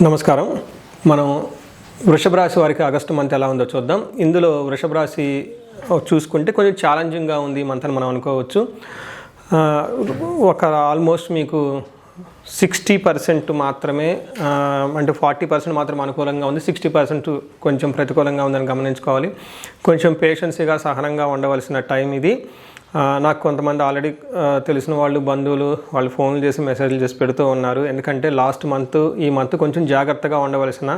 నమస్కారం. మనం వృషభ రాశి వారికి ఆగస్టు మంత్ ఎలా ఉందో చూద్దాం. ఇందులో వృషభ రాశి చూసుకుంటే కొంచెం ఛాలెంజింగ్గా ఉంది ఈ మంత్ అని మనం అనుకోవచ్చు. ఒక ఆల్మోస్ట్ మీకు 60% మాత్రమే, అంటే 40% మాత్రమే అనుకూలంగా ఉంది, 60% కొంచెం ప్రతికూలంగా ఉందని గమనించుకోవాలి. కొంచెం పేషెన్సీగా సహనంగా ఉండవలసిన టైం ఇది. నాకు కొంతమంది ఆల్రెడీ తెలిసిన వాళ్ళు, బంధువులు వాళ్ళు ఫోన్లు చేసి మెసేజ్లు చేసి పెడుతూ ఉన్నారు. ఎందుకంటే ఈ మంత్ కొంచెం జాగ్రత్తగా ఉండవలసిన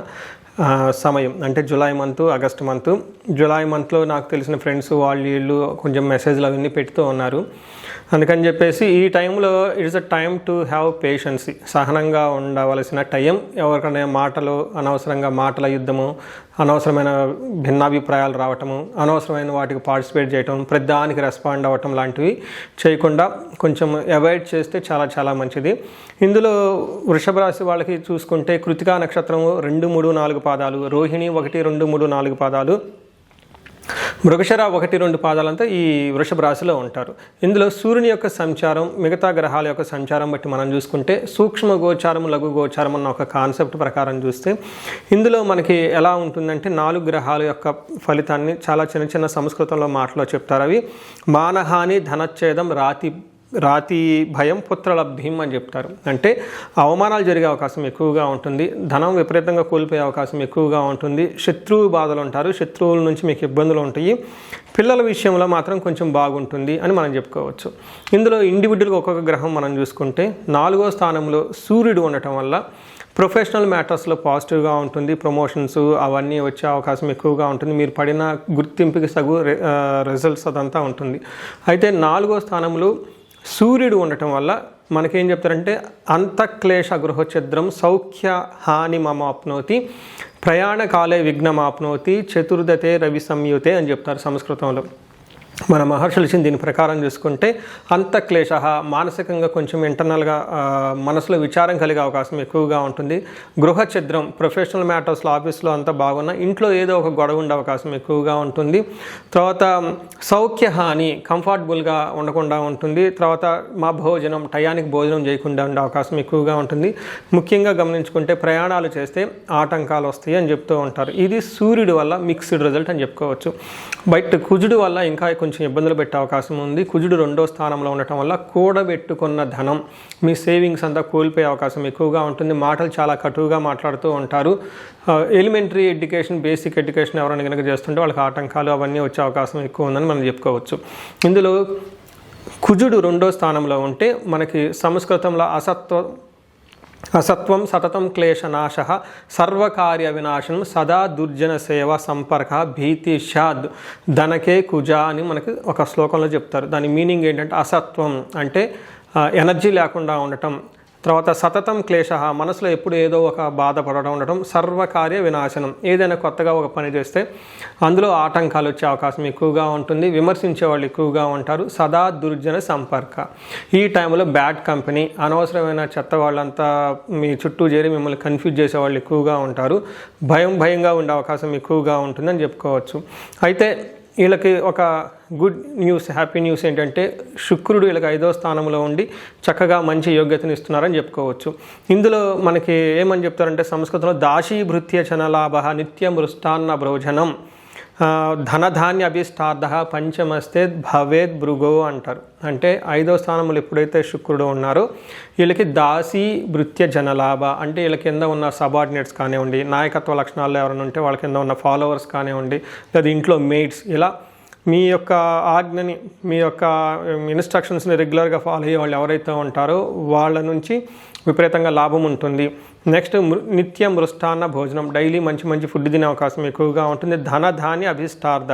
సమయం. అంటే July month, August month. July మంత్లో నాకు తెలిసిన ఫ్రెండ్స్ వీళ్ళు కొంచెం మెసేజ్లు అవన్నీ పెడుతూ ఉన్నారు. అందుకని చెప్పేసి ఈ టైంలో it's a time to have patience, సహనంగా ఉండవలసిన టైం. ఎవరికైనా అనవసరంగా మాటల యుద్ధము, అనవసరమైన భిన్నాభిప్రాయాలు రావటము, అనవసరమైన వాటికి పార్టిసిపేట్ చేయటం, ప్రతిదానికి రెస్పాండ్ అవ్వటం లాంటివి చేయకుండా కొంచెం అవాయిడ్ చేస్తే చాలా చాలా మంచిది. ఇందులో వృషభ రాశి వాళ్ళకి చూసుకుంటే కృతికా నక్షత్రము 2, 3, 4 పాదాలు, రోహిణి 1, 2, 3, 4 పాదాలు, మృగశిర 1, 2 పాదాలంతా ఈ వృషభ రాశిలో ఉంటారు. ఇందులో సూర్యుని యొక్క సంచారం, మిగతా గ్రహాల యొక్క సంచారం బట్టి మనం చూసుకుంటే సూక్ష్మ గోచారం, లఘు గోచారం అన్న ఒక కాన్సెప్ట్ ప్రకారం చూస్తే ఇందులో మనకి ఎలా ఉంటుందంటే 4 గ్రహాల యొక్క ఫలితాన్ని చాలా చిన్న చిన్న సంస్కృతంలో మాటలో చెప్తారు. అవి మానహాని, ధనచ్ఛేదం, రాతి భయం, పుత్రలబ్ధిం అని చెప్తారు. అంటే అవమానాలు జరిగే అవకాశం ఎక్కువగా ఉంటుంది, ధనం విపరీతంగా కోల్పోయే అవకాశం ఎక్కువగా ఉంటుంది, శత్రువు బాధలు ఉంటారు, శత్రువుల నుంచి మీకు ఇబ్బందులు ఉంటాయి, పిల్లల విషయంలో మాత్రం కొంచెం బాగుంటుంది అని మనం చెప్పుకోవచ్చు. ఇందులో ఇండివిజువల్గా ఒక్కొక్క గ్రహం మనం చూసుకుంటే 4వ స్థానంలో సూర్యుడు ఉండటం వల్ల ప్రొఫెషనల్ మ్యాటర్స్లో పాజిటివ్గా ఉంటుంది, ప్రమోషన్స్ అవన్నీ వచ్చే అవకాశం ఎక్కువగా ఉంటుంది, మీరు పడిన గుర్తింపుకి తగు రిజల్ట్స్ అదంతా ఉంటుంది. అయితే 4వ స్థానంలో సూర్యుడు ఉండటం వల్ల మనకేం చెప్తారంటే అంతఃక్లేశ గృహఛిద్రం సౌఖ్య హాని మమాప్నోతి ప్రయాణకాలే విఘ్నమాప్నోతి చతుర్దతే రవి సంయుతే అని చెప్తారు సంస్కృతంలో. మన మహర్షులు ఇచ్చిన దీని ప్రకారం చూసుకుంటే అంతఃక్లేశ, మానసికంగా కొంచెం ఇంటర్నల్గా మనసులో విచారం కలిగే అవకాశం ఎక్కువగా ఉంటుంది. గృహఛిద్రం, ప్రొఫెషనల్ మ్యాటర్స్లో ఆఫీస్లో అంతా బాగున్నా ఇంట్లో ఏదో ఒక గొడవ ఉండే అవకాశం ఎక్కువగా ఉంటుంది. తర్వాత సౌఖ్య హాని, కంఫర్టబుల్గా ఉండకుండా ఉంటుంది. తర్వాత భోజనం టయానికి భోజనం చేయకుండా ఉండే అవకాశం ఎక్కువగా ఉంటుంది. ముఖ్యంగా గమనించుకుంటే ప్రయాణాలు చేస్తే ఆటంకాలు వస్తాయి అని చెప్తూ ఉంటారు. ఇది సూర్యుడి వల్ల మిక్స్డ్ రిజల్ట్ అని చెప్పుకోవచ్చు. బట్ కుజుడు వల్ల ఇంకా కొంచెం ఇబ్బందులు పెట్టే అవకాశం ఉంది. కుజుడు 2వ స్థానంలో ఉండటం వల్ల కూడబెట్టుకున్న ధనం, మీ సేవింగ్స్ అంతా కోల్పోయే అవకాశం ఎక్కువగా ఉంటుంది. మాటలు చాలా కటువుగా మాట్లాడుతూ ఉంటారు. ఎలిమెంటరీ ఎడ్యుకేషన్, బేసిక్ ఎడ్యుకేషన్ ఎవరైనా కనుక చేస్తుంటే వాళ్ళకి ఆటంకాలు అవన్నీ వచ్చే అవకాశం ఎక్కువ ఉందని మనం చెప్పుకోవచ్చు. ఇందులో కుజుడు 2వ స్థానంలో ఉంటే మనకి సంస్కృతంలో అసత్వం సతతం క్లేశనాశ సర్వకార్య వినాశనం సదా దుర్జన సేవ సంపర్క భీతి షాద్ ధనకే కుజ అని మనకి ఒక శ్లోకంలో చెప్తారు. దాని మీనింగ్ ఏంటంటే అసత్వం అంటే ఎనర్జీ లేకుండా ఉండటం, తర్వాత సతతం క్లేశ మనసులో ఎప్పుడు ఏదో ఒక బాధపడడం ఉండటం, సర్వకార్య వినాశనం ఏదైనా కొత్తగా ఒక పని చేస్తే అందులో ఆటంకాలు వచ్చే అవకాశం ఎక్కువగా ఉంటుంది, విమర్శించే వాళ్ళు ఎక్కువగా ఉంటారు, సదా దుర్జన సంపర్క. ఈ టైంలో బ్యాడ్ కంపెనీ, అనవసరమైన చెత్త వాళ్ళంతా మీ చుట్టూ చేరి మిమ్మల్ని కన్ఫ్యూజ్ చేసే వాళ్ళు ఎక్కువగా ఉంటారు, భయంగా ఉండే అవకాశం ఎక్కువగా ఉంటుందని చెప్పుకోవచ్చు. అయితే వీళ్ళకి ఒక గుడ్ న్యూస్, హ్యాపీ న్యూస్ ఏంటంటే శుక్రుడు వీళ్ళకి 5వ స్థానంలో ఉండి చక్కగా మంచి యోగ్యతను ఇస్తున్నారని చెప్పుకోవచ్చు. ఇందులో మనకి ఏమని చెప్తారంటే సంస్కృతంలో దాశీభృత్య చనలాభ నిత్యం మృష్టాన్న భోజనం ధనధాన్య అభిష్టార్థ పంచమస్తే భవేద్ భృగో అంటారు. అంటే 5వ స్థానంలో ఎప్పుడైతే శుక్రుడు ఉన్నారో వీళ్ళకి దాసీ భృత్య జనలాభ అంటే వీళ్ళ కింద ఉన్న సబార్డినేట్స్ కానివ్వండి, నాయకత్వ లక్షణాల్లో ఎవరైనా ఉంటే వాళ్ళ కింద ఉన్న ఫాలోవర్స్ కానివ్వండి, లేదా ఇంట్లో మెయిడ్స్, ఇలా మీ యొక్క ఆజ్ఞని, మీ యొక్క ఇన్స్ట్రక్షన్స్ని రెగ్యులర్గా ఫాలో అయ్యే వాళ్ళు ఎవరైతే ఉంటారో వాళ్ళ నుంచి విపరీతంగా లాభం ఉంటుంది. నెక్స్ట్ నిత్యం మృష్టాన్న భోజనం, డైలీ మంచి ఫుడ్ తినే అవకాశం ఎక్కువగా ఉంటుంది. ధనధాన్య అభిష్టార్థ,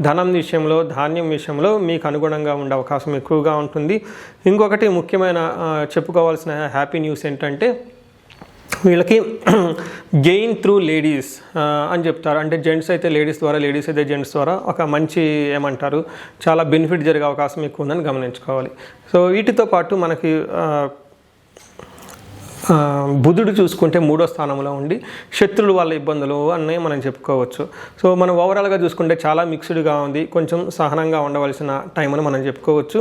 ధనం విషయంలో, ధాన్యం విషయంలో మీకు అనుగుణంగా ఉండే అవకాశం ఎక్కువగా ఉంటుంది. ఇంకొకటి ముఖ్యమైన చెప్పుకోవాల్సిన హ్యాపీ న్యూస్ ఏంటంటే వీళ్ళకి గెయిన్ త్రూ లేడీస్ అని చెప్తారు. అంటే జెంట్స్ అయితే లేడీస్ ద్వారా, లేడీస్ అయితే జెంట్స్ ద్వారా ఒక మంచి చాలా బెనిఫిట్ జరిగే అవకాశం ఎక్కువ ఉందని గమనించుకోవాలి. సో వీటితో పాటు మనకి బుధుడు చూసుకుంటే 3వ స్థానంలో ఉండి శత్రువుల వల్ల ఇబ్బందులు అన్నీ మనం చెప్పుకోవచ్చు. సో మనం ఓవరాల్గా చూసుకుంటే చాలా మిక్స్డ్గా ఉంది, కొంచెం సహనంగా ఉండవలసిన టైం అని మనం చెప్పుకోవచ్చు.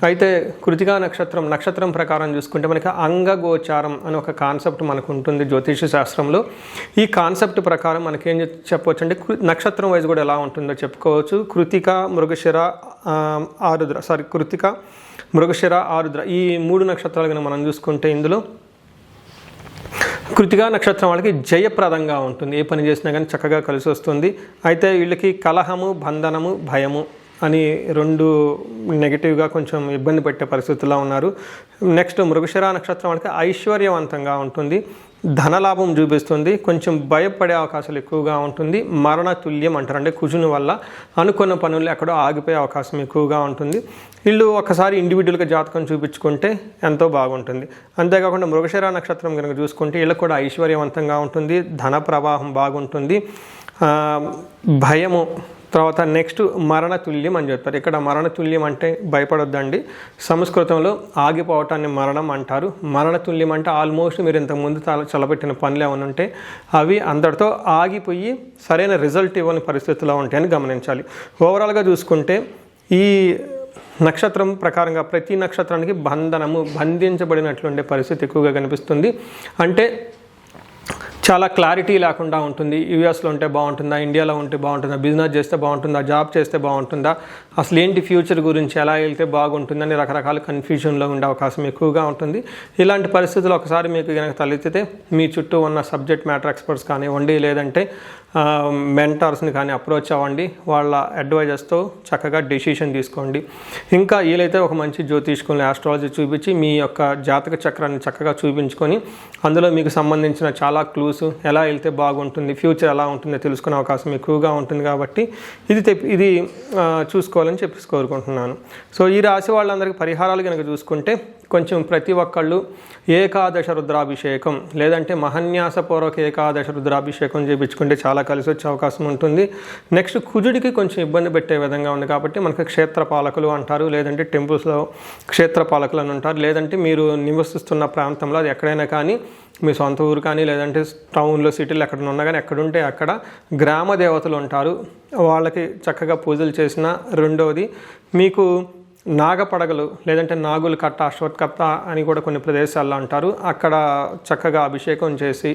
అయితే కృతికా నక్షత్రం ప్రకారం చూసుకుంటే మనకి అంగగోచారం అని ఒక కాన్సెప్ట్ మనకు ఉంటుంది జ్యోతిష శాస్త్రంలో. ఈ కాన్సెప్ట్ ప్రకారం మనకి ఏం చెప్పవచ్చు అంటే నక్షత్రం వైజ్ కూడా ఎలా ఉంటుందో చెప్పుకోవచ్చు. కృతిక మృగశిర ఆరుద్ర ఈ 3 నక్షత్రాలు కనుక మనం చూసుకుంటే ఇందులో కృతికా నక్షత్రం వాళ్ళకి జయప్రదంగా ఉంటుంది, ఏ పని చేసినా కానీ చక్కగా కలిసి వస్తుంది. అయితే వీళ్ళకి కలహము, బంధనము, భయము అని 2 నెగిటివ్గా కొంచెం ఇబ్బంది పెట్టే పరిస్థితుల్లో ఉన్నారు. నెక్స్ట్ మృగశిర నక్షత్రం వాళ్ళకి ఐశ్వర్యవంతంగా ఉంటుంది, ధనలాభం చూపిస్తుంది, కొంచెం భయపడే అవకాశాలు ఎక్కువగా ఉంటుంది. మరణ తుల్యం అంటారు, అంటే కుజుని వల్ల అనుకున్న పనులు ఎక్కడో ఆగిపోయే అవకాశం ఎక్కువగా ఉంటుంది. వీళ్ళు ఒకసారి ఇండివిజువల్గా జాతకం చూపించుకుంటే ఎంతో బాగుంటుంది. అంతేకాకుండా మృగశిర నక్షత్రం కనుక చూసుకుంటే వీళ్ళకి కూడా ఐశ్వర్యవంతంగా ఉంటుంది, ధన ప్రవాహం బాగుంటుంది, భయము. తర్వాత నెక్స్ట్ మరణతుల్యం అని చెప్తారు. ఇక్కడ మరణతుల్యం అంటే భయపడొద్దండి, సంస్కృతంలో ఆగిపోవటాన్ని మరణం అంటారు. మరణతుల్యం అంటే ఆల్మోస్ట్ మీరు ఇంతకుముందు చలపెట్టిన పనులు ఏమైనా ఉంటే అవి అందరితో ఆగిపోయి సరైన రిజల్ట్ ఇవ్వని పరిస్థితిలో ఉంటాయని గమనించాలి. ఓవరాల్గా చూసుకుంటే ఈ నక్షత్రం ప్రకారంగా ప్రతి నక్షత్రానికి బంధించబడినట్లుండే పరిస్థితి ఎక్కువగా కనిపిస్తుంది. అంటే చాలా క్లారిటీ లేకుండా ఉంటుంది. యూఎస్లో ఉంటే బాగుంటుందా, ఇండియాలో ఉంటే బాగుంటుందా, బిజినెస్ చేస్తే బాగుంటుందా, జాబ్ చేస్తే బాగుంటుందా, అసలు ఏంటి ఫ్యూచర్ గురించి ఎలా వెళ్తే బాగుంటుందని రకరకాల కన్ఫ్యూజన్లో ఉండే అవకాశం ఎక్కువగా ఉంటుంది. ఇలాంటి పరిస్థితులు ఒకసారి మీకు కనుక తలెత్తితే మీ చుట్టూ ఉన్న సబ్జెక్ట్ మ్యాటర్ ఎక్స్పర్ట్స్ కానివ్వండి, లేదంటే మెంటార్స్ని కానీ అప్రోచ్ అవ్వండి, వాళ్ళ అడ్వైజర్స్తో చక్కగా డెసిషన్ తీసుకోండి. ఇంకా వీలైతే ఒక మంచి జ్యోతిష్కుల్ని ఆస్ట్రాలజీ చూపించి మీ యొక్క జాతక చక్రాన్ని చక్కగా చూపించుకొని అందులో మీకు సంబంధించిన చాలా క్లూస్ ఎలా వెళ్తే బాగుంటుంది, ఫ్యూచర్ ఎలా ఉంటుందో తెలుసుకునే అవకాశం ఎక్కువగా ఉంటుంది. కాబట్టి ఇది చూసుకోవాలని చెప్పేసి కోరుకుంటున్నాను. సో ఈ రాశి వాళ్ళందరికీ పరిహారాలు కనుక చూసుకుంటే కొంచెం ప్రతి ఒక్కళ్ళు ఏకాదశ రుద్రాభిషేకం లేదంటే మహన్యాసపూర్వక ఏకాదశ రుద్రాభిషేకం చేయించుకుంటే చాలా కలిసి వచ్చే అవకాశం ఉంటుంది. నెక్స్ట్ కుజుడికి కొంచెం ఇబ్బంది పెట్టే విధంగా ఉంది కాబట్టి మనకి క్షేత్రపాలకులు అంటారు, లేదంటే టెంపుల్స్లో క్షేత్రపాలకులు అని ఉంటారు, లేదంటే మీరు నివసిస్తున్న ప్రాంతంలో అది ఎక్కడైనా కానీ మీ సొంత ఊరు కానీ లేదంటే టౌన్లో సిటీలో ఎక్కడ ఉన్నా కానీ ఎక్కడుంటే అక్కడ గ్రామ దేవతలు ఉంటారు, వాళ్ళకి చక్కగా పూజలు చేసిన. రెండవది మీకు నాగపడగలు లేదంటే నాగుల కట్ట, అశ్వత్కట్ట అని కూడా కొన్ని ప్రదేశాల్లో అంటారు, అక్కడ చక్కగా అభిషేకం చేసి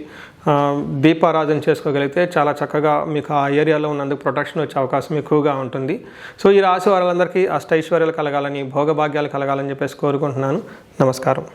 దీపారాధన చేసుకోగలిగితే చాలా చక్కగా మీకు ఆ ఏరియాలో ఉన్నందుకు ప్రొటెక్షన్ వచ్చే అవకాశం ఎక్కువగా ఉంటుంది. సో ఈ రాశి వారందరికీ అష్టైశ్వర్యాలు కలగాలని, భోగభాగ్యాలు కలగాలని చెప్పేసి కోరుకుంటున్నాను. నమస్కారం.